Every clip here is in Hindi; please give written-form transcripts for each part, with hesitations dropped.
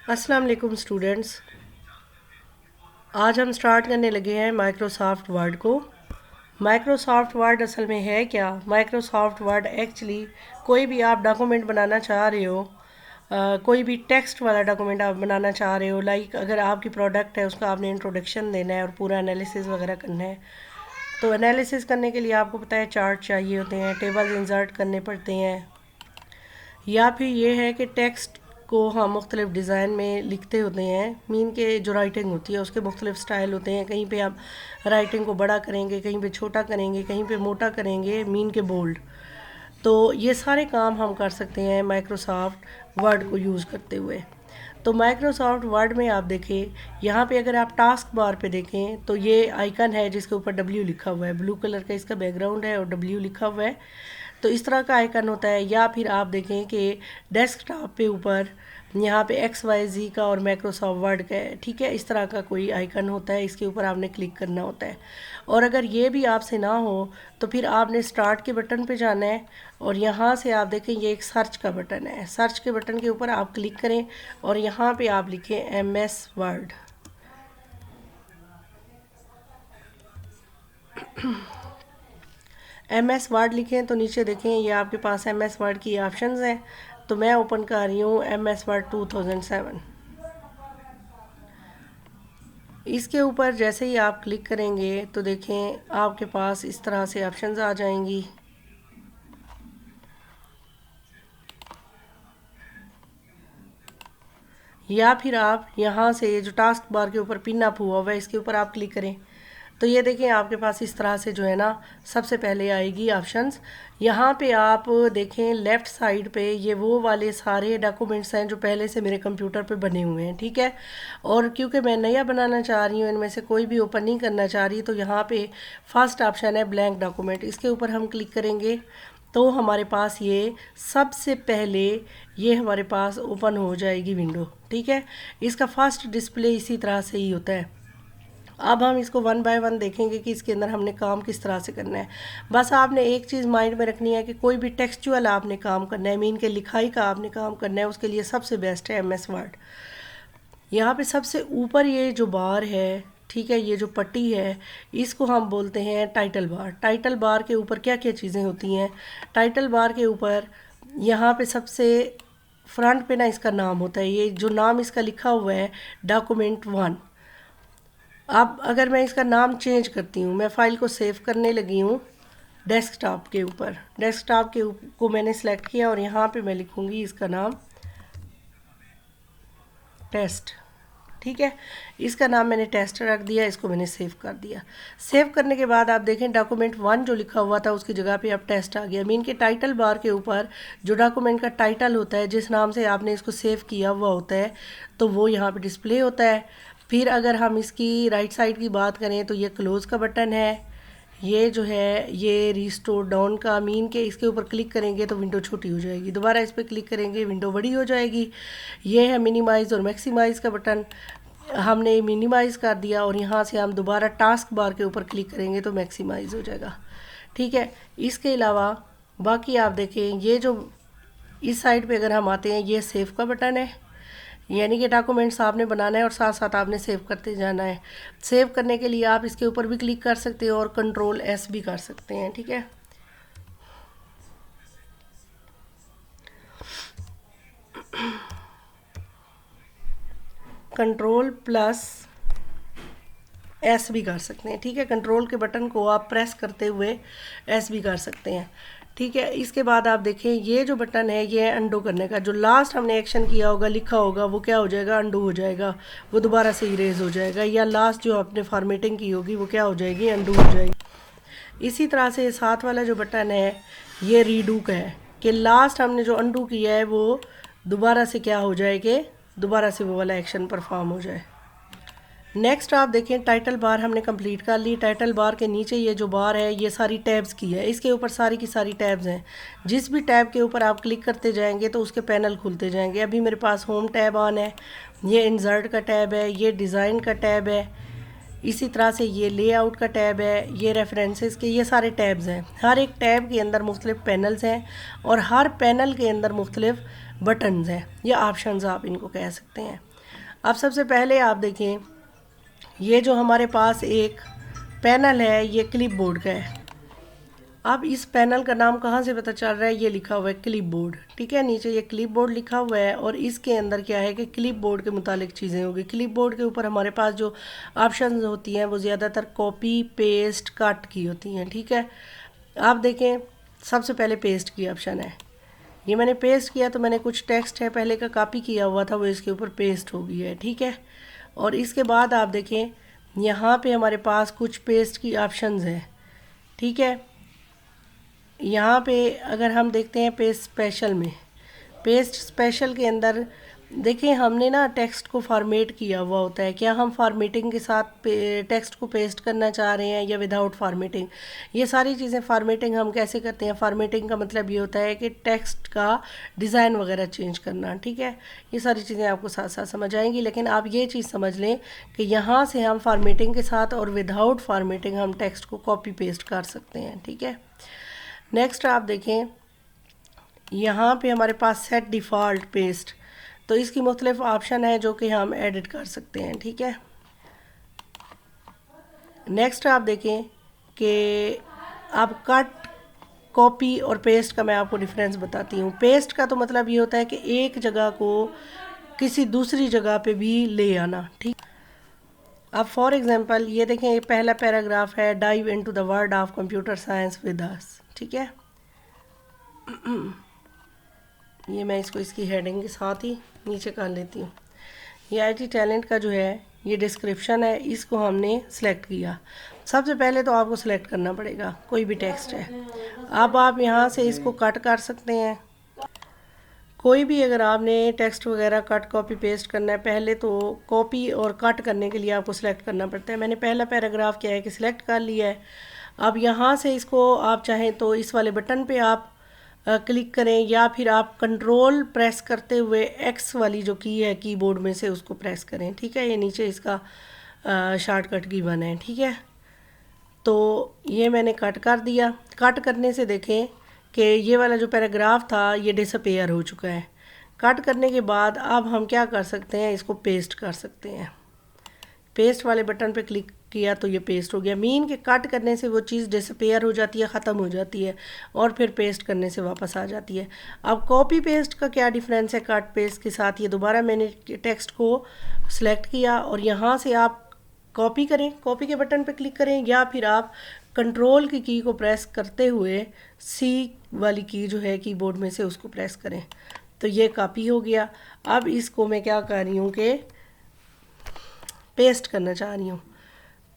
अस्सलाम वालेकुम स्टूडेंट्स। आज हम स्टार्ट करने लगे हैं माइक्रोसॉफ्ट वर्ड को। माइक्रोसॉफ्ट वर्ड असल में है क्या? माइक्रोसॉफ्ट वर्ड एक्चुअली कोई भी आप डॉक्यूमेंट बनाना चाह रहे हो, कोई भी टेक्स्ट वाला डॉक्यूमेंट आप बनाना चाह रहे हो, लाइक अगर आपकी प्रोडक्ट है उसका आपने इंट्रोडक्शन देना है और पूरा एनालिसिस वगैरह करना है, तो एनालिसिस करने के लिए आपको पता है चार्ट चाहिए होते हैं, टेबल्स इंसर्ट करने पड़ते हैं, या फिर ये है कि टेक्स्ट को हम मुख्तलिफ डिज़ाइन में लिखते होते हैं। मीन के जो राइटिंग होती है उसके मुख्तलिफ स्टाइल होते हैं। कहीं पे आप राइटिंग को बड़ा करेंगे, कहीं पे छोटा करेंगे, कहीं पे मोटा करेंगे, मीन के बोल्ड। तो ये सारे काम हम कर सकते हैं माइक्रोसॉफ्ट वर्ड को यूज़ करते हुए। तो माइक्रोसॉफ्ट वर्ड में आप देखें, यहाँ पे अगर आप टास्क बार पे देखें तो ये आइकन है जिसके ऊपर डब्ल्यू लिखा हुआ है, ब्लू कलर का इसका बैकग्राउंड है और डब्ल्यू लिखा हुआ है। तो इस तरह का आइकन होता है। या फिर आप देखें कि डेस्कटॉप पे ऊपर यहाँ पे एक्स वाई जी का और माइक्रोसॉफ्ट वर्ड का है, ठीक है, इस तरह का कोई आइकन होता है, इसके ऊपर आपने क्लिक करना होता है। और अगर ये भी आपसे ना हो तो फिर आपने स्टार्ट के बटन पे जाना है और यहाँ से आप देखें ये एक सर्च का बटन है। सर्च के बटन के ऊपर आप क्लिक करें और यहाँ पे आप लिखें एमएस वर्ड। एमएस वर्ड लिखें तो नीचे देखें ये आपके पास एमएस वर्ड की ऑप्शंस हैं। तो मैं ओपन कर रही हूँ एमएस वर्ड 2007। इसके ऊपर जैसे ही आप क्लिक करेंगे तो देखें आपके पास इस तरह से ऑप्शंस आ जाएंगी। या फिर आप यहाँ से जो टास्क बार के ऊपर पिन अप हुआ हुआ है इसके ऊपर आप क्लिक करें तो ये देखें आपके पास इस तरह से जो है ना सबसे पहले आएगी ऑप्शंस। यहाँ पे आप देखें लेफ़्ट साइड पे ये वो वाले सारे डॉक्यूमेंट्स हैं जो पहले से मेरे कंप्यूटर पे बने हुए हैं, ठीक है। और क्योंकि मैं नया बनाना चाह रही हूँ, इनमें से कोई भी ओपन नहीं करना चाह रही, तो यहाँ पे फर्स्ट ऑप्शन है ब्लैंक डॉक्यूमेंट, इसके ऊपर हम क्लिक करेंगे तो हमारे पास ये सबसे पहले ये हमारे पास ओपन हो जाएगी विंडो, ठीक है। इसका फर्स्ट डिस्प्ले इसी तरह से ही होता है। अब हम इसको वन बाय वन देखेंगे कि इसके अंदर हमने काम किस तरह से करना है। बस आपने एक चीज़ माइंड में रखनी है कि कोई भी टेक्सचुअल आपने काम करना है, मीन के लिखाई का आपने काम करना है, उसके लिए सबसे बेस्ट है एमएस वर्ड। यहाँ पे सबसे ऊपर ये जो बार है, ठीक है, ये जो पट्टी है इसको हम बोलते हैं टाइटल बार। टाइटल बार के ऊपर क्या क्या चीज़ें होती हैं? टाइटल बार के ऊपर यहाँ पे सबसे फ्रंट पे ना इसका नाम होता है, ये जो नाम इसका लिखा हुआ है डॉक्यूमेंट 1। अब अगर मैं इसका नाम चेंज करती हूँ, मैं फ़ाइल को सेव करने लगी हूँ डेस्कटॉप के ऊपर, डेस्कटॉप के को मैंने सेलेक्ट किया और यहाँ पे मैं लिखूँगी इसका नाम टेस्ट, ठीक है। इसका नाम मैंने टेस्ट रख दिया, इसको मैंने सेव कर दिया। सेव करने के बाद आप देखें डॉक्यूमेंट 1 जो लिखा हुआ था उसकी जगह पे अब टेस्ट आ गया। मीन के टाइटल बार के ऊपर जो डॉक्यूमेंट का टाइटल होता है, जिस नाम से आपने इसको सेव किया हुआ होता है, तो वो यहाँ पे डिस्प्ले होता है। फिर अगर हम इसकी राइट साइड की बात करें तो ये क्लोज़ का बटन है, ये जो है ये रिस्टोर डाउन का, मीन के इसके ऊपर क्लिक करेंगे तो विंडो छोटी हो जाएगी, दोबारा इस पर क्लिक करेंगे विंडो बड़ी हो जाएगी। ये है मिनिमाइज़ और मैक्सिमाइज़ का बटन, हमने मिनिमाइज़ कर दिया और यहाँ से हम दोबारा टास्क बार के ऊपर क्लिक करेंगे तो मैक्सिमाइज़ हो जाएगा, ठीक है। इसके अलावा बाकी आप देखें ये जो इस साइड पे अगर हम आते हैं ये सेव का बटन है, यानी कि डॉक्यूमेंट्स आपने बनाना है और साथ साथ आपने सेव करते जाना है। सेव करने के लिए आप इसके ऊपर भी क्लिक कर सकते हो और कंट्रोल एस भी कर सकते हैं, ठीक है। कंट्रोल प्लस एस भी कर सकते हैं, ठीक है। कंट्रोल के बटन को आप प्रेस करते हुए एस भी कर सकते हैं, ठीक है। इसके बाद आप देखें ये जो बटन है ये अंडू करने का, जो लास्ट हमने एक्शन किया होगा लिखा होगा वो क्या हो जाएगा, अंडू हो जाएगा, वो दोबारा से इरेज हो जाएगा। या लास्ट जो आपने फॉर्मेटिंग की होगी वो क्या हो जाएगी, अंडू हो जाएगी। इसी तरह से साथ वाला जो बटन है ये रीडू का है कि लास्ट हमने जो अंडू किया है वो दोबारा से क्या हो जाए कि दोबारा से वो वाला एक्शन परफॉर्म हो जाए। नेक्स्ट आप देखें टाइटल बार हमने कंप्लीट कर ली। टाइटल बार के नीचे ये जो बार है ये सारी टैब्स की है, इसके ऊपर सारी की सारी टैब्स हैं। जिस भी टैब के ऊपर आप क्लिक करते जाएंगे तो उसके पैनल खुलते जाएंगे। अभी मेरे पास होम टैब ऑन है, ये इंसर्ट का टैब है, ये डिज़ाइन का टैब है, इसी तरह से ये लेआउट का टैब है, ये रेफरेंसेस के, ये सारे टैब्स हैं। हर एक टैब के अंदर मुख्तलिफ पैनल्स हैं और हर पैनल के अंदर मुख्तलिफ बटन्स हैं या ऑप्शंस आप इनको कह सकते हैं। अब सबसे पहले आप देखें, ये जो हमारे पास एक पैनल है ये क्लिपबोर्ड का है। अब इस पैनल का नाम कहाँ से पता चल रहा है, ये लिखा हुआ है क्लिपबोर्ड, ठीक है, नीचे ये क्लिपबोर्ड लिखा हुआ है और इसके अंदर क्या है कि क्लिपबोर्ड के मुतालिक चीज़ें होंगी। क्लिपबोर्ड के ऊपर हमारे पास जो ऑप्शंस होती हैं वो ज़्यादातर कॉपी पेस्ट कट की होती हैं, ठीक है। आप देखें सबसे पहले पेस्ट की ऑप्शन है, ये मैंने पेस्ट किया तो मैंने कुछ टेक्स्ट है पहले का कॉपी किया हुआ था वो इसके ऊपर पेस्ट हो गया है, ठीक है। और इसके बाद आप देखें यहाँ पे हमारे पास कुछ पेस्ट की ऑप्शंस हैं, ठीक है। यहाँ पे अगर हम देखते हैं पेस्ट स्पेशल में, पेस्ट स्पेशल के अंदर देखिए हमने ना टेक्स्ट को फॉर्मेट किया हुआ होता है। क्या हम फॉर्मेटिंग के साथ टेक्स्ट को पेस्ट करना चाह रहे हैं या विदाउट फॉर्मेटिंग, ये सारी चीज़ें फॉर्मेटिंग हम कैसे करते हैं। फॉर्मेटिंग का मतलब ये होता है कि टेक्स्ट का डिज़ाइन वगैरह चेंज करना, ठीक है। ये सारी चीज़ें आपको साथ साथ समझ आएंगी, लेकिन आप ये चीज़ समझ लें कि यहाँ से हम फॉर्मेटिंग के साथ और विदाउट फॉर्मेटिंग हम टेक्स्ट को कॉपी पेस्ट कर सकते हैं, ठीक है। नेक्स्ट आप देखें यहाँ पे हमारे पास सेट डिफ़ॉल्ट पेस्ट, तो इसकी मुख्तलिफ ऑप्शन है जो कि हम एडिट कर सकते हैं, ठीक है। नेक्स्ट आप देखें कि अब कट कॉपी और पेस्ट का मैं आपको डिफरेंस बताती हूँ। पेस्ट का तो मतलब ये होता है कि एक जगह को किसी दूसरी जगह पे भी ले आना, ठीक। अब फॉर एग्जांपल ये देखें, ये पहला पैराग्राफ है, dive into the world of computer science with us, ठीक है। ये मैं इसको इसकी हेडिंग के साथ ही नीचे कर लेती हूँ। ये आईटी टैलेंट का जो है ये डिस्क्रिप्शन है, इसको हमने सेलेक्ट किया। सबसे पहले तो आपको सेलेक्ट करना पड़ेगा कोई भी टेक्स्ट है। अब आप यहाँ से इसको कट कर सकते हैं, कोई भी अगर आपने टेक्स्ट वगैरह कट कॉपी पेस्ट करना है, पहले तो कॉपी और कट करने के लिए आपको सेलेक्ट करना पड़ता है। मैंने पहला पैराग्राफ क्या है कि सिलेक्ट कर लिया है। अब यहाँ से इसको आप चाहें तो इस वाले बटन पे आप क्लिक करें या फिर आप कंट्रोल प्रेस करते हुए एक्स वाली जो की है कीबोर्ड में से उसको प्रेस करें, ठीक है। ये नीचे इसका शॉर्टकट की वन है, ठीक है। तो ये मैंने कट कर दिया। कट करने से देखें कि ये वाला जो पैराग्राफ था ये डिसअपेयर हो चुका है। कट करने के बाद अब हम क्या कर सकते हैं, इसको पेस्ट कर सकते हैं। पेस्ट वाले बटन पे क्लिक किया तो ये पेस्ट हो गया। मीन के कट करने से वो चीज़ डिसअपेयर हो जाती है, ख़त्म हो जाती है, और फिर पेस्ट करने से वापस आ जाती है। अब कॉपी पेस्ट का क्या डिफरेंस है कट पेस्ट के साथ, ये दोबारा मैंने टेक्स्ट को सिलेक्ट किया और यहाँ से आप कॉपी करें, कॉपी के बटन पे क्लिक करें, या फिर आप कंट्रोल की को प्रेस करते हुए सी वाली की जो है कीबोर्ड में से उसको प्रेस करें, तो ये कॉपी हो गया। अब इसको मैं क्या कर रही हूँ कि पेस्ट करना चाह रही हूँ,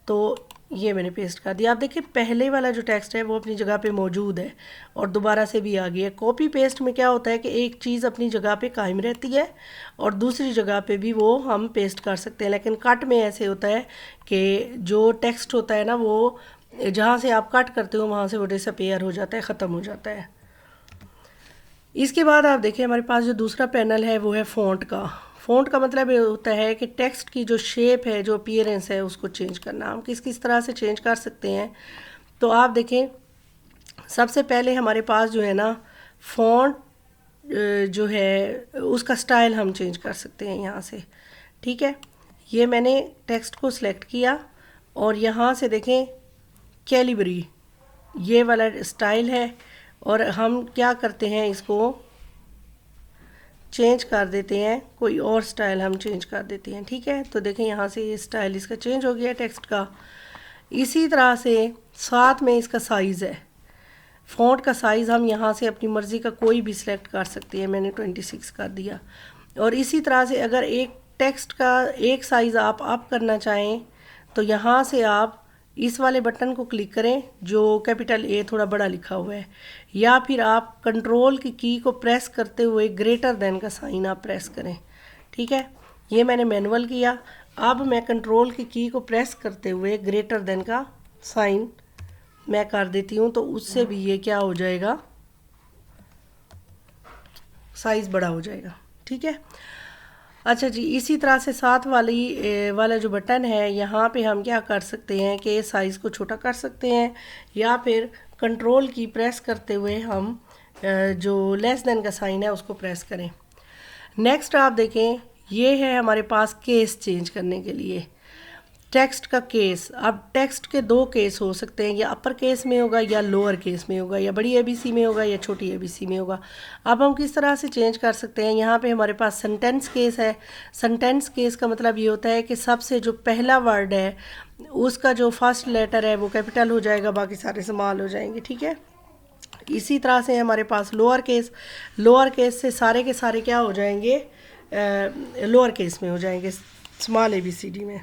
तो ये मैंने पेस्ट कर दिया। आप देखिए पहले वाला जो टेक्स्ट है वो अपनी जगह पे मौजूद है और दोबारा से भी आ गई है। कॉपी पेस्ट में क्या होता है कि एक चीज़ अपनी जगह पे कायम रहती है और दूसरी जगह पे भी वो हम पेस्ट कर सकते हैं, लेकिन कट में ऐसे होता है कि जो टेक्स्ट होता है ना वो जहाँ से आप कट करते हो वहाँ से वो डिसअपेयर हो जाता है, ख़त्म हो जाता है। इसके बाद आप देखिए हमारे पास जो दूसरा पैनल है वो है फ़ॉन्ट का। फ़ॉन्ट का मतलब ये होता है कि टेक्स्ट की जो शेप है, जो अपीयरेंस है, उसको चेंज करना। हम किस किस तरह से चेंज कर सकते हैं, तो आप देखें सबसे पहले हमारे पास जो है ना फ़ॉन्ट जो है उसका स्टाइल हम चेंज कर सकते हैं यहाँ से, ठीक है। ये मैंने टेक्स्ट को सिलेक्ट किया और यहाँ से देखें कैलिबरी ये वाला स्टाइल है, और हम क्या करते हैं इसको चेंज कर देते हैं, कोई और स्टाइल हम चेंज कर देते हैं, ठीक है। तो देखें यहाँ से ये स्टाइल इसका चेंज हो गया टेक्स्ट का। इसी तरह से साथ में इसका साइज़ है, फ़ॉन्ट का साइज़ हम यहाँ से अपनी मर्ज़ी का कोई भी सिलेक्ट कर सकते हैं। मैंने 26 कर दिया। और इसी तरह से अगर एक टेक्स्ट का एक साइज़ आप अप करना चाहें तो यहाँ से आप इस वाले बटन को क्लिक करें जो कैपिटल ए थोड़ा बड़ा लिखा हुआ है, या फिर आप कंट्रोल की को प्रेस करते हुए ग्रेटर देन का साइन आप प्रेस करें, ठीक है। ये मैंने मैनुअल किया। अब मैं कंट्रोल की को प्रेस करते हुए ग्रेटर देन का साइन मैं कर देती हूँ, तो उससे भी ये क्या हो जाएगा, साइज़ बड़ा हो जाएगा, ठीक है। अच्छा जी, इसी तरह से साथ वाला जो बटन है यहाँ पे हम क्या कर सकते हैं कि साइज़ को छोटा कर सकते हैं, या फिर कंट्रोल की प्रेस करते हुए हम जो लेस देन का साइन है उसको प्रेस करें। नेक्स्ट आप देखें, ये है हमारे पास केस चेंज करने के लिए, टेक्स्ट का केस। अब टेक्स्ट के दो केस हो सकते हैं, या अपर केस में होगा या लोअर केस में होगा, या बड़ी एबीसी में होगा या छोटी एबीसी में होगा। अब हम किस तरह से चेंज कर सकते हैं, यहाँ पे हमारे पास सेंटेंस केस है। सेंटेंस केस का मतलब ये होता है कि सबसे जो पहला वर्ड है उसका जो फर्स्ट लेटर है वो कैपिटल हो जाएगा, बाकी सारे स्मॉल हो जाएंगे, ठीक है। इसी तरह से हमारे पास लोअर केस, लोअर केस से सारे के सारे क्या हो जाएंगे, लोअर केस में हो जाएंगे, स्मॉल एबीसीडी में।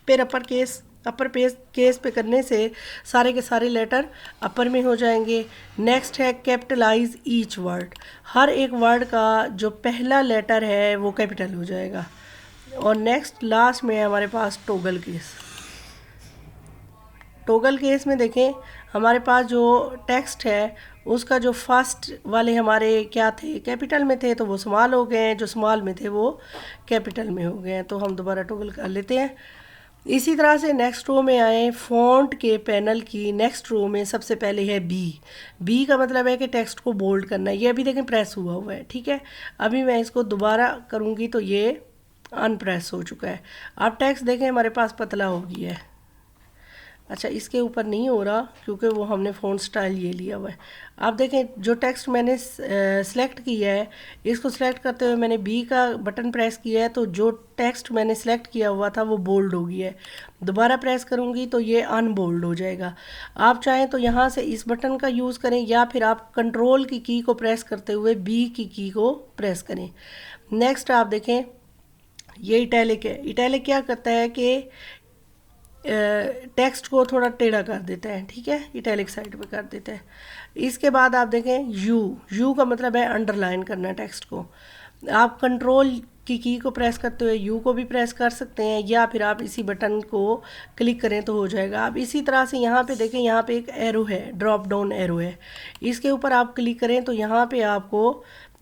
फिर अपर केस, अपर केस पे करने से सारे के सारे लेटर अपर में हो जाएंगे। नेक्स्ट है कैपिटलाइज ईच वर्ड, हर एक वर्ड का जो पहला लेटर है वो कैपिटल हो जाएगा। और नेक्स्ट लास्ट में है हमारे पास टोगल केस। टोगल केस में देखें, हमारे पास जो टेक्स्ट है उसका जो फर्स्ट वाले हमारे क्या थे, कैपिटल में थे, तो वो स्मॉल हो गए हैं, जो स्मॉल में थे वो कैपिटल में हो गए हैं। तो हम दोबारा टोगल कर लेते हैं। इसी तरह से नेक्स्ट रो में आए, फ़ॉन्ट के पैनल की नेक्स्ट रो में सबसे पहले है बी। बी का मतलब है कि टेक्स्ट को बोल्ड करना है। ये अभी देखें प्रेस हुआ हुआ है, ठीक है। अभी मैं इसको दोबारा करूँगी तो ये अनप्रेस हो चुका है। अब टेक्स्ट देखें हमारे पास पतला हो गया है। अच्छा, इसके ऊपर नहीं हो रहा क्योंकि वो हमने फ़ॉन्ट स्टाइल ये लिया हुआ है। आप देखें जो टेक्स्ट मैंने सेलेक्ट किया है, इसको सेलेक्ट करते हुए मैंने बी का बटन प्रेस किया है, तो जो टेक्स्ट मैंने सेलेक्ट किया हुआ था वो बोल्ड हो गया है। दोबारा प्रेस करूँगी तो ये अनबोल्ड हो जाएगा। आप चाहें तो यहाँ से इस बटन का यूज़ करें, या फिर आप कंट्रोल की को प्रेस करते हुए बी की को प्रेस करें। नेक्स्ट आप देखें, ये इटैलिक है। इटैलिक क्या करता है कि टेक्स्ट को थोड़ा टेढ़ा कर देता है, ठीक है, इटैलिक साइड पे कर देता है। इसके बाद आप देखें यू का मतलब है अंडरलाइन करना टेक्स्ट को। आप कंट्रोल की को प्रेस करते हुए यू को भी प्रेस कर सकते हैं, या फिर आप इसी बटन को क्लिक करें तो हो जाएगा। आप इसी तरह से यहाँ पे देखें, यहाँ पे एक एरो है, ड्रॉप डाउन एरो है, इसके ऊपर आप क्लिक करें तो यहाँ पे आपको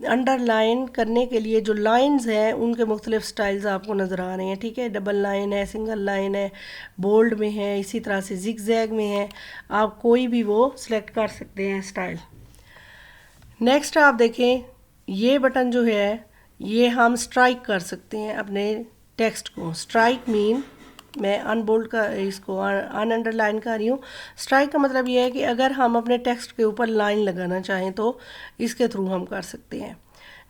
अंडरलाइन करने के लिए जो लाइंस हैं उनके मुख्तलिफ स्टाइल्स आपको नज़र आ रहे हैं, ठीक है। डबल लाइन है, सिंगल लाइन है, बोल्ड में है, इसी तरह से जिगजैग में है। आप कोई भी वो सिलेक्ट कर सकते हैं स्टाइल। नेक्स्ट आप देखें, ये बटन जो है ये हम स्ट्राइक कर सकते हैं अपने टेक्स्ट को। स्ट्राइक मीन, मैं अनबोल्ड का इसको अनअंडरलाइन कर रही हूँ। स्ट्राइक का मतलब ये है कि अगर हम अपने टेक्स्ट के ऊपर लाइन लगाना चाहें तो इसके थ्रू हम कर सकते हैं।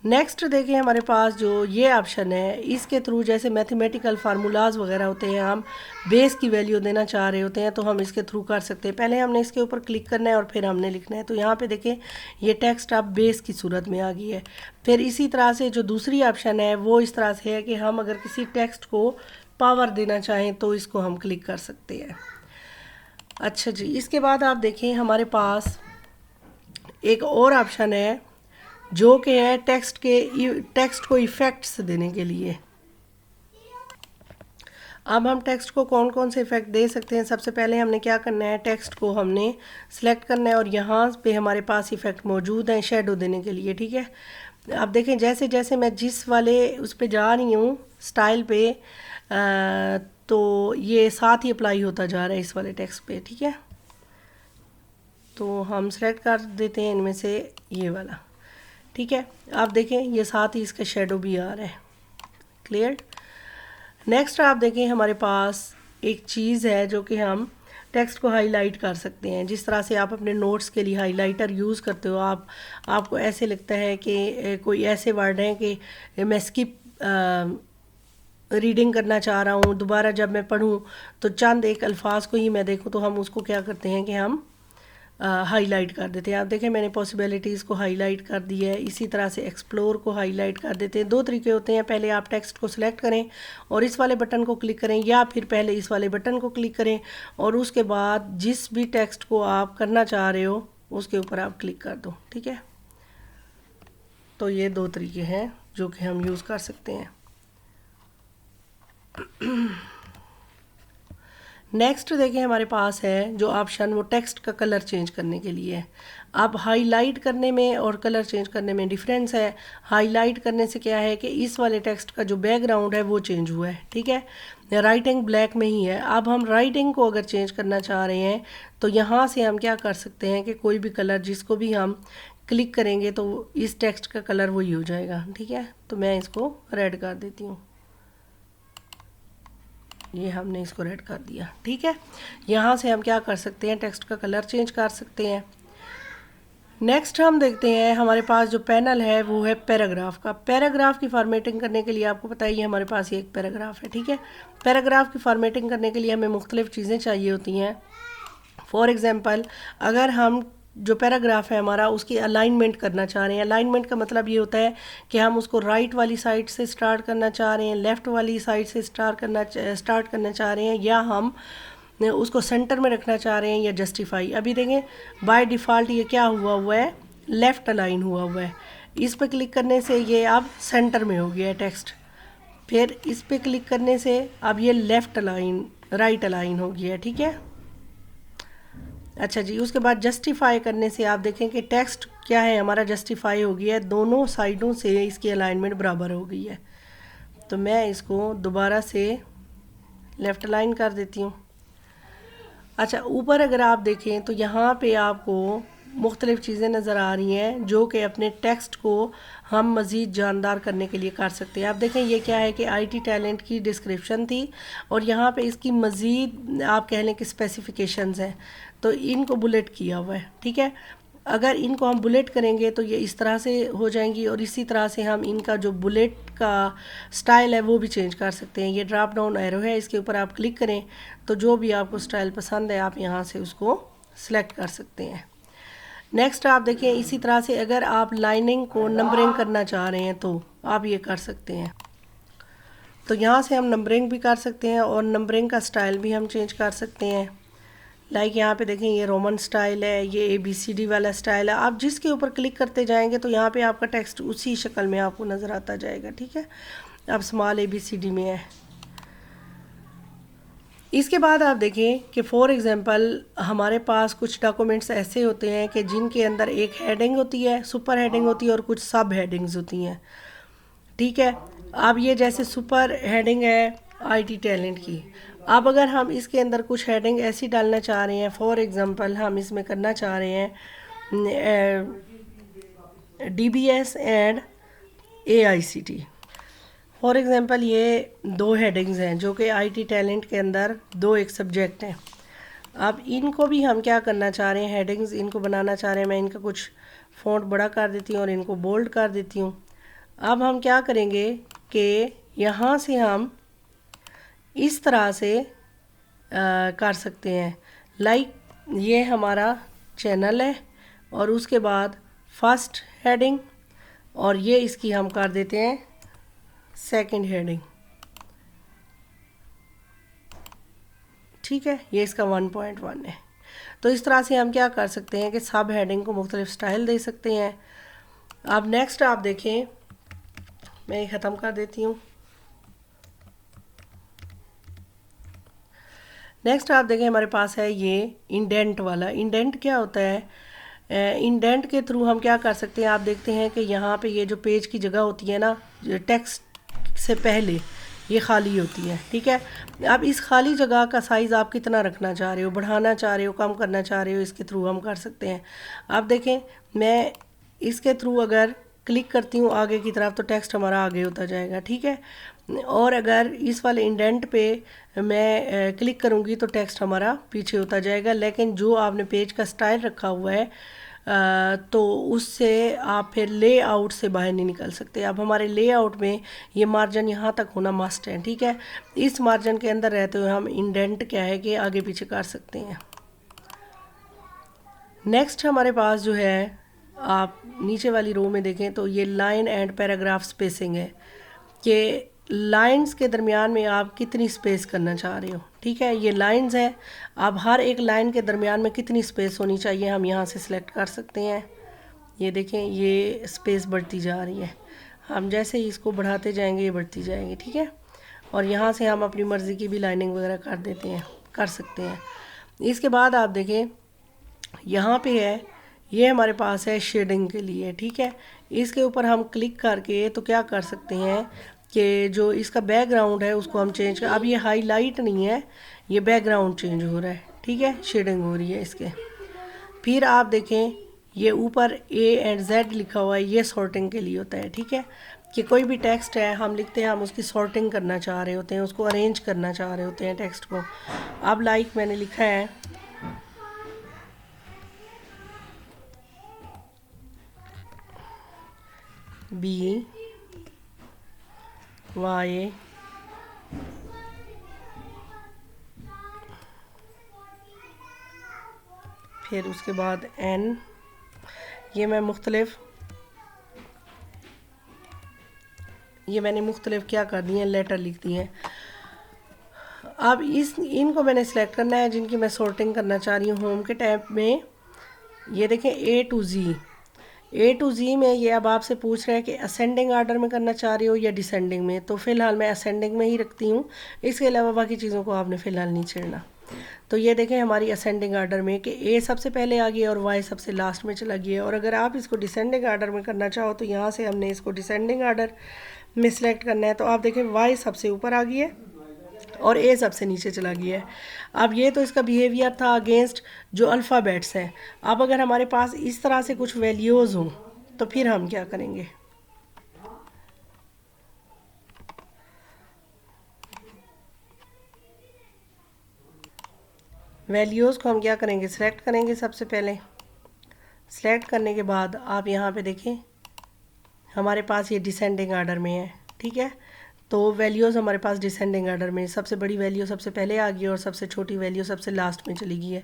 नेक्स्ट देखें, हमारे पास जो ये ऑप्शन है, इसके थ्रू जैसे मैथमेटिकल फार्मूलाज वगैरह होते हैं, हम बेस की वैल्यू देना चाह रहे होते हैं तो हम इसके थ्रू कर सकते हैं। पहले हमने इसके ऊपर क्लिक करना है और फिर हमने लिखना है। तो यहाँ पे देखें ये टेक्स्ट अब बेस की सूरत में आ गई है। फिर इसी तरह से जो दूसरी ऑप्शन है वो इस तरह से है कि हम अगर किसी टेक्स्ट को पावर देना चाहें तो इसको हम क्लिक कर सकते हैं। अच्छा जी, इसके बाद आप देखें हमारे पास एक और ऑप्शन है जो कि है टेक्स्ट को इफ़ेक्ट्स देने के लिए। अब हम टेक्स्ट को कौन कौन से इफ़ेक्ट दे सकते हैं, सबसे पहले हमने क्या करना है, टेक्स्ट को हमने सेलेक्ट करना है और यहाँ पे हमारे पास इफ़ेक्ट मौजूद हैं शेडो देने के लिए, ठीक है। अब देखें जैसे जैसे मैं जिस वाले उस पर जा रही हूँ स्टाइल पे, तो ये साथ ही अप्लाई होता जा रहा है इस वाले टेक्स्ट पे, ठीक है। तो हम सेलेक्ट कर देते हैं इनमें से ये वाला, ठीक है। आप देखें ये साथ ही इसका शेडो भी आ रहा है, क्लियर। नेक्स्ट आप देखें हमारे पास एक चीज़ है जो कि हम टेक्स्ट को हाईलाइट कर सकते हैं। जिस तरह से आप अपने नोट्स के लिए हाईलाइटर यूज़ करते हो, आपको ऐसे लगता है कि कोई ऐसे वर्ड हैं कि मैं स्किप रीडिंग करना चाह रहा हूँ, दोबारा जब मैं पढूँ तो चंद एक अल्फाज को ही मैं देखूँ, तो हम उसको क्या करते हैं कि हम हाईलाइट कर देते हैं। आप देखें मैंने पॉसिबिलिटीज़ को हाईलाइट कर दिया है। इसी तरह से एक्सप्लोर को हाईलाइट कर देते हैं। दो तरीके होते हैं, पहले आप टेक्स्ट को सिलेक्ट करें और इस वाले बटन को क्लिक करें, या फिर पहले इस वाले बटन को क्लिक करें और उसके बाद जिस भी टेक्स्ट को आप करना चाह रहे हो उसके ऊपर आप क्लिक कर दो, ठीक है। तो ये दो तरीके हैं जो कि हम यूज़ कर सकते हैं। नेक्स्ट देखिए हमारे पास है जो ऑप्शन, वो टेक्स्ट का कलर चेंज करने के लिए है। अब हाईलाइट करने में और कलर चेंज करने में डिफरेंस है। हाईलाइट करने से क्या है कि इस वाले टेक्स्ट का जो बैकग्राउंड है वो चेंज हुआ है, ठीक है, राइटिंग ब्लैक में ही है। अब हम राइटिंग को अगर चेंज करना चाह रहे हैं तो यहाँ से हम क्या कर सकते हैं कि कोई भी कलर जिसको भी हम क्लिक करेंगे तो इस टेक्स्ट का कलर वही हो जाएगा। ठीक है, तो मैं इसको रेड कर देती हूँ। ये हमने इसको रेड कर दिया। ठीक है, यहाँ से हम क्या कर सकते हैं, टेक्स्ट का कलर चेंज कर सकते हैं। नेक्स्ट हम देखते हैं हमारे पास जो पैनल है वो है पैराग्राफ का। पैराग्राफ की फॉर्मेटिंग करने के लिए आपको पता ही है हमारे पास ये एक पैराग्राफ है। ठीक है, पैराग्राफ की फॉर्मेटिंग करने के लिए हमें मुख्तलिफ चीज़ें चाहिए होती हैं। फॉर एग्ज़ाम्पल, अगर हम जो पैराग्राफ है हमारा उसकी अलाइनमेंट करना चाह रहे हैं, अलाइनमेंट का मतलब ये होता है कि हम उसको राइट वाली साइड से स्टार्ट करना चाह रहे हैं, लेफ़्ट वाली साइड से स्टार्ट करना चाह रहे हैं, या हम उसको सेंटर में रखना चाह रहे हैं, या जस्टिफाई। अभी देखें, बाय डिफ़ॉल्ट ये क्या हुआ है, लेफ़्ट अलाइन हुआ है। इस पर क्लिक करने से ये अब सेंटर में हो गया है टेक्स्ट। फिर इस पर क्लिक करने से अब ये लेफ़्ट अलाइन, राइट अलाइन हो गया है। ठीक है, अच्छा जी, उसके बाद जस्टिफाई करने से आप देखें कि टेक्स्ट क्या है हमारा, जस्टिफाई हो गया है, दोनों साइडों से इसकी अलाइनमेंट बराबर हो गई है। तो मैं इसको दोबारा से लेफ़्ट अलाइन कर देती हूँ। अच्छा, ऊपर अगर आप देखें तो यहाँ पे आपको मुख्तलिफ़ चीज़ें नज़र आ रही हैं जो कि अपने टेक्स्ट को हम मज़ीद जानदार करने के लिए कर सकते हैं। आप देखें ये क्या है कि IT टैलेंट की डिस्क्रिप्शन थी और यहाँ पे इसकी मज़ीद आप कह लें कि स्पेसिफिकेशंस हैं, तो इनको बुलेट किया हुआ है। ठीक है, अगर इनको हम बुलेट करेंगे तो ये इस तरह से हो जाएंगी, और इसी तरह से हम इनका जो बुलेट का स्टाइल है वो भी चेंज कर सकते हैं। ये ड्रॉप डाउन एरो है, इसके ऊपर आप क्लिक करें तो जो भी आपको स्टाइल पसंद है आप यहाँ से उसको सिलेक्ट कर सकते हैं। नेक्स्ट आप देखिए, इसी तरह से अगर आप लाइनिंग को नंबरिंग करना चाह रहे हैं तो आप ये कर सकते हैं। तो यहाँ से हम नंबरिंग भी कर सकते हैं और नंबरिंग का स्टाइल भी हम चेंज कर सकते हैं। लाइक यहाँ पे देखें, ये रोमन स्टाइल है, ये ABCD वाला स्टाइल है। आप जिसके ऊपर क्लिक करते जाएंगे तो यहाँ पे आपका टेक्स्ट उसी शक्ल में आपको नज़र आता जाएगा। ठीक है, अब स्मॉल ABCD में है। इसके बाद आप देखें कि फॉर एग्ज़ाम्पल हमारे पास कुछ डॉक्यूमेंट्स ऐसे होते हैं कि जिनके अंदर एक हेडिंग होती है, सुपर हेडिंग होती है और कुछ सब हेडिंग्स होती हैं। ठीक है, अब ये जैसे सुपर हेडिंग है IT टैलेंट की, अब अगर हम इसके अंदर कुछ हेडिंग ऐसी डालना चाह रहे हैं, फॉर एग्ज़ाम्पल हम इसमें करना चाह रहे हैं DBS and AICT। For example ये दो हेडिंग्स हैं जो कि IT टैलेंट के अंदर दो एक सब्जेक्ट हैं। अब इनको भी हम क्या करना चाह रहे हैं, हेडिंग्स इनको बनाना चाह रहे हैं। मैं इनका कुछ फ़ॉन्ट बड़ा कर देती हूँ और इनको बोल्ड कर देती हूँ। अब हम क्या करेंगे कि यहाँ से हम इस तरह से कर सकते हैं। लाइक ये हमारा चैनल है और उसके बाद फर्स्ट हेडिंग, और ये इसकी हम कर देते हैं सेकंड हेडिंग। ठीक है, ये इसका 1.1 है। तो इस तरह से हम क्या कर सकते हैं कि सब हेडिंग को मुख्तलिफ स्टाइल दे सकते हैं। अब नेक्स्ट आप देखें, मैं ये ख़त्म कर देती हूँ। नेक्स्ट आप देखें हमारे पास है ये इंडेंट वाला। इंडेंट क्या होता है, इंडेंट के थ्रू हम क्या कर सकते हैं, आप देखते हैं कि यहाँ पे ये जो पेज की जगह होती है ना, टेक्स्ट से पहले ये खाली होती है। ठीक है, अब इस खाली जगह का साइज़ आप कितना रखना चाह रहे हो, बढ़ाना चाह रहे हो, कम करना चाह रहे हो, इसके थ्रू हम कर सकते हैं। आप देखें, मैं इसके थ्रू अगर क्लिक करती हूँ आगे की तरफ तो टेक्स्ट हमारा आगे होता जाएगा। ठीक है, और अगर इस वाले इंडेंट पे मैं क्लिक करूँगी तो टेक्स्ट हमारा पीछे होता जाएगा। लेकिन जो आपने पेज का स्टाइल रखा हुआ है तो उससे आप फिर लेआउट से बाहर नहीं निकल सकते। अब हमारे लेआउट में ये मार्जिन यहाँ तक होना मस्ट है। ठीक है, इस मार्जिन के अंदर रहते हुए हम इंडेंट क्या है कि आगे पीछे कर सकते हैं। नेक्स्ट हमारे पास जो है, आप नीचे वाली रो में देखें तो ये लाइन एंड पैराग्राफ स्पेसिंग है कि लाइंस के दरमियान में आप कितनी स्पेस करना चाह रहे हो। ठीक है, ये लाइंस है, अब हर एक लाइन के दरमियान में कितनी स्पेस होनी चाहिए हम यहाँ से सिलेक्ट कर सकते हैं। ये देखें, ये स्पेस बढ़ती जा रही है, हम जैसे ही इसको बढ़ाते जाएंगे ये बढ़ती जाएगी। ठीक है, और यहाँ से हम अपनी मर्ज़ी की भी लाइनिंग वगैरह कर देते हैं, कर सकते हैं। इसके बाद आप देखें यहाँ पे है, ये हमारे पास है शेडिंग के लिए। ठीक है, इसके ऊपर हम क्लिक करके तो क्या कर सकते हैं कि जो इसका बैकग्राउंड है उसको हम चेंज कर, अब ये हाईलाइट नहीं है, ये बैकग्राउंड चेंज हो रहा है। ठीक है, शेडिंग हो रही है इसके। फिर आप देखें ये ऊपर ए एंड जेड लिखा हुआ है, ये सॉर्टिंग के लिए होता है। ठीक है, कि कोई भी टेक्स्ट है हम लिखते हैं, हम उसकी सॉर्टिंग करना चाह रहे होते हैं, उसको अरेंज करना चाह रहे होते हैं टेक्स्ट को। अब लाइक मैंने लिखा है बी वाई फिर उसके बाद एन, ये मैंने मुख्तलिफ क्या कर दिए हैं, लेटर लिख दिए हैं। अब इनको मैंने सेलेक्ट करना है जिनकी मैं सॉर्टिंग करना चाह रही हूँ होम के टैब में। ये देखें ए टू ज़ी में ये अब आपसे पूछ रहा है कि असेंडिंग आर्डर में करना चाह रही हो या डिसेंडिंग में, तो फ़िलहाल मैं असेंडिंग में ही रखती हूँ। इसके अलावा बाकी चीज़ों को आपने फ़िलहाल नहीं छेड़ना। तो ये देखें हमारी असेंडिंग आर्डर में कि ए सबसे पहले आ गया और वाई सबसे लास्ट में चला गया। और अगर आप इसको डिसेंडिंग आर्डर में करना चाहो तो यहाँ से हमने इसको डिसेंडिंग आर्डर में सेलेक्ट करना है। तो आप देखें वाई सबसे ऊपर आ गई है और ए सबसे नीचे चला गया है। अब ये तो इसका बिहेवियर था अगेंस्ट जो अल्फ़ाबेट्स हैं। अब अगर हमारे पास इस तरह से कुछ वैल्यूज़ हों तो फिर हम क्या करेंगे, वैल्यूज़ को हम क्या करेंगे, सिलेक्ट करेंगे। सबसे पहले सिलेक्ट करने के बाद आप यहाँ पे देखें हमारे पास ये डिसेंडिंग आर्डर में है। ठीक है, तो वैल्यूज़ हमारे पास डिसेंडिंग आर्डर में, सबसे बड़ी वैल्यू सबसे पहले आ गई और सबसे छोटी वैल्यू सबसे लास्ट में चली गई है।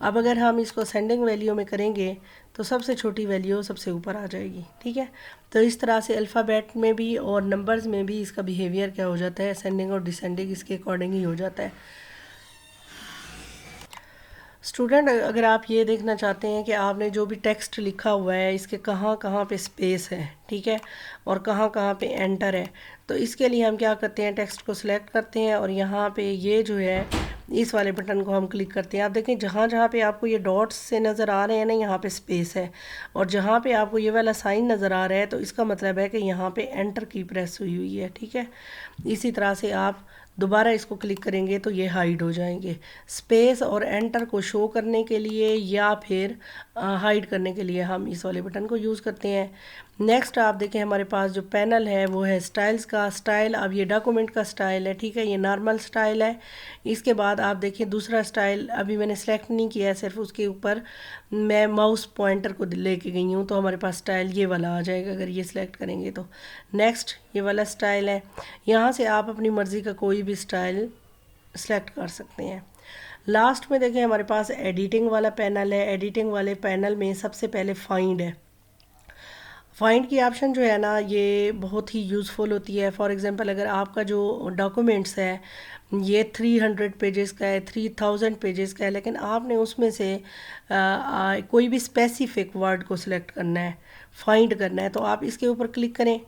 अब अगर हम इसको असेंडिंग वैल्यू में करेंगे तो सबसे छोटी वैल्यू सबसे ऊपर आ जाएगी। ठीक है, तो इस तरह से अल्फ़ाबेट में भी और नंबर्स में भी इसका बिहेवियर क्या हो जाता है, असेंडिंग और डिसेंडिंग इसके अकॉर्डिंग ही हो जाता है। स्टूडेंट, अगर आप ये देखना चाहते हैं कि आपने जो भी टेक्स्ट लिखा हुआ है इसके कहाँ कहाँ पे स्पेस है, ठीक है, और कहाँ कहाँ पे एंटर है, तो इसके लिए हम क्या करते हैं, टेक्स्ट को सिलेक्ट करते हैं और यहाँ पे ये जो है इस वाले बटन को हम क्लिक करते हैं। आप देखें जहाँ जहाँ पे आपको ये डॉट्स से नज़र आ रहे हैं ना, यहाँ पे स्पेस है, और जहाँ पे आपको ये वाला साइन नज़र आ रहा है तो इसका मतलब है कि यहाँ पे एंटर की प्रेस हुई हुई है। ठीक है, इसी तरह से आप दोबारा इसको क्लिक करेंगे तो ये हाइड हो जाएंगे। स्पेस और एंटर को शो करने के लिए या फिर हाइड करने के लिए हम इस वाले बटन को यूज़ करते हैं। नेक्स्ट आप देखें हमारे पास जो पैनल है वो है स्टाइल्स का। स्टाइल, अब ये डॉक्यूमेंट का स्टाइल है, ठीक है, ये नॉर्मल स्टाइल है। इसके बाद आप देखें दूसरा स्टाइल अभी मैंने सेलेक्ट नहीं किया है, सिर्फ उसके ऊपर मैं माउस पॉइंटर को लेके गई हूँ, तो हमारे पास स्टाइल ये वाला आ जाएगा अगर ये सिलेक्ट करेंगे तो। नेक्स्ट ये वाला स्टाइल है, यहाँ से आप अपनी मर्ज़ी का कोई भी स्टाइल सेलेक्ट कर सकते हैं। लास्ट में देखें हमारे पास एडिटिंग वाला पैनल है। एडिटिंग वाले पैनल में सबसे पहले फाइंड है। फाइंड की ऑप्शन जो है ना ये बहुत ही यूज़फुल होती है। फॉर एग्ज़ाम्पल अगर आपका जो डॉक्यूमेंट्स है ये 300 पेजेस का है, 3000 पेजेस का है, लेकिन आपने उसमें से कोई भी स्पेसिफिक वर्ड को सिलेक्ट करना है, फाइंड करना है, तो आप इसके ऊपर क्लिक करें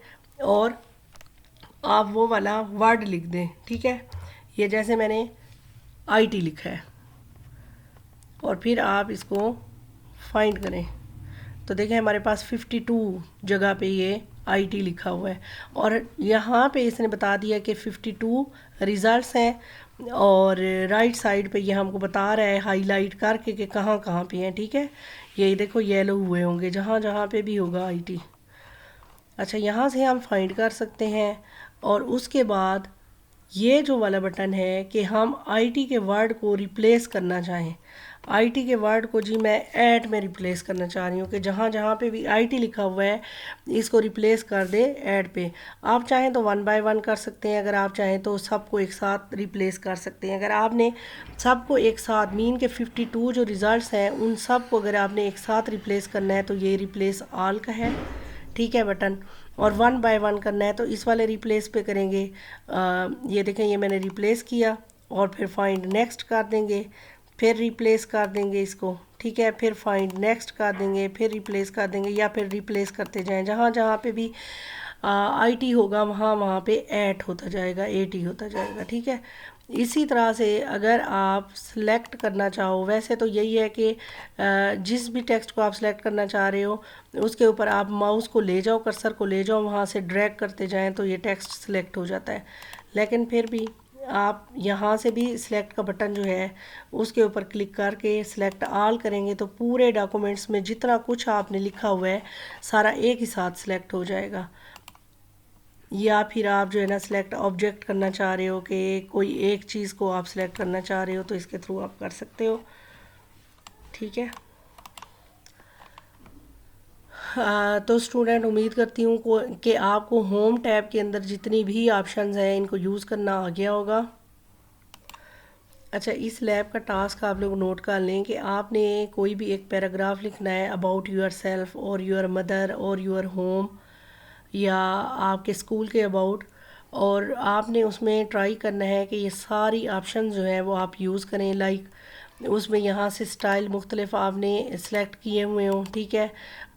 और आप वो वाला वर्ड लिख दें। ठीक है, ये जैसे मैंने IT लिखा है और फिर आप इसको फाइंड करें तो देखें हमारे पास 52 जगह पे ये IT लिखा हुआ है और यहाँ पे इसने बता दिया कि 52 रिज़ल्ट्स हैं और राइट साइड पे ये हमको बता रहा है हाईलाइट करके कि कहाँ कहाँ पे हैं। ठीक है, ये देखो येलो हुए होंगे जहाँ जहाँ पे भी होगा IT। अच्छा, यहाँ से हम फाइंड कर सकते हैं और उसके बाद ये जो वाला बटन है कि हम IT के वर्ड को रिप्लेस करना चाहें। IT के वर्ड को जी मैं ऐट में रिप्लेस करना चाह रही हूँ कि जहाँ जहाँ पे भी IT लिखा हुआ है इसको रिप्लेस कर दे ऐट पे। आप चाहें तो 1 बाय 1 कर सकते हैं, अगर आप चाहें तो सबको एक साथ रिप्लेस कर सकते हैं। अगर आपने सबको एक साथ मीन के 52 जो रिज़ल्ट्स हैं उन सब को अगर आपने एक साथ रिप्लेस करना है तो ये रिप्लेस ऑल का है, ठीक है, बटन। और 1 बाय 1 करना है तो इस वाले रिप्लेस पे करेंगे। ये देखें ये मैंने रिप्लेस किया और फिर फाइंड नेक्स्ट कर देंगे, फिर रिप्लेस कर देंगे इसको, ठीक है, फिर फाइंड नेक्स्ट कर देंगे, फिर रिप्लेस कर देंगे या फिर रिप्लेस करते जाएं। जहाँ जहाँ पे भी IT होगा वहाँ वहाँ पे ऐट होता जाएगा, AT होता जाएगा। ठीक है, इसी तरह से अगर आप सेलेक्ट करना चाहो, वैसे तो यही है कि जिस भी टेक्स्ट को आप सेलेक्ट करना चाह रहे हो उसके ऊपर आप माउस को ले जाओ, कर्सर को ले जाओ, वहाँ से ड्रैग करते जाएं तो ये टेक्स्ट सेलेक्ट हो जाता है। लेकिन फिर भी आप यहाँ से भी सिलेक्ट का बटन जो है उसके ऊपर क्लिक करके सिलेक्ट ऑल करेंगे तो पूरे डॉक्यूमेंट्स में जितना कुछ आपने लिखा हुआ है सारा एक ही साथ सिलेक्ट हो जाएगा। या फिर आप जो है ना सिलेक्ट ऑब्जेक्ट करना चाह रहे हो कि कोई एक चीज़ को आप सिलेक्ट करना चाह रहे हो तो इसके थ्रू आप कर सकते हो। ठीक है। तो स्टूडेंट उम्मीद करती हूँ कि आपको होम टैब के अंदर जितनी भी ऑप्शंस हैं इनको यूज़ करना आ गया होगा। अच्छा, इस लैब का टास्क आप लोग नोट कर लें कि आपने कोई भी एक पैराग्राफ लिखना है अबाउट योर सेल्फ और योर मदर और योर होम या आपके स्कूल के अबाउट, और आपने उसमें ट्राई करना है कि ये सारी ऑप्शन जो है वो आप यूज़ करें। लाइक उसमें यहाँ से स्टाइल मुख्तलिफ आपने सेलेक्ट किए हुए हों। ठीक है।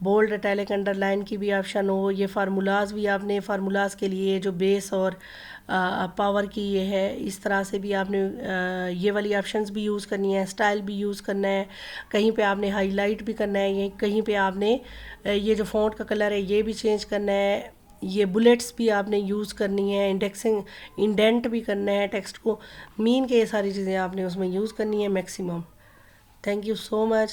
बोल्ड, इटैलिक, अंडरलाइन की भी ऑप्शन हो। ये फार्मूलाज भी आपने फार्मूलाज के लिए जो बेस और पावर की ये है इस तरह से भी आपने ये वाली ऑप्शंस भी यूज़ करनी है। स्टाइल भी यूज़ करना है। कहीं पे आपने हाईलाइट भी करना है। ये कहीं पे आपने ये जो फ़ॉन्ट का कलर है ये भी चेंज करना है। ये बुलेट्स भी आपने यूज़ करनी है। इंडेक्सिंग, इंडेंट भी करना है टेक्स्ट को। मीन के ये सारी चीज़ें आपने उसमें यूज़ करनी है maximum. Thank you so much.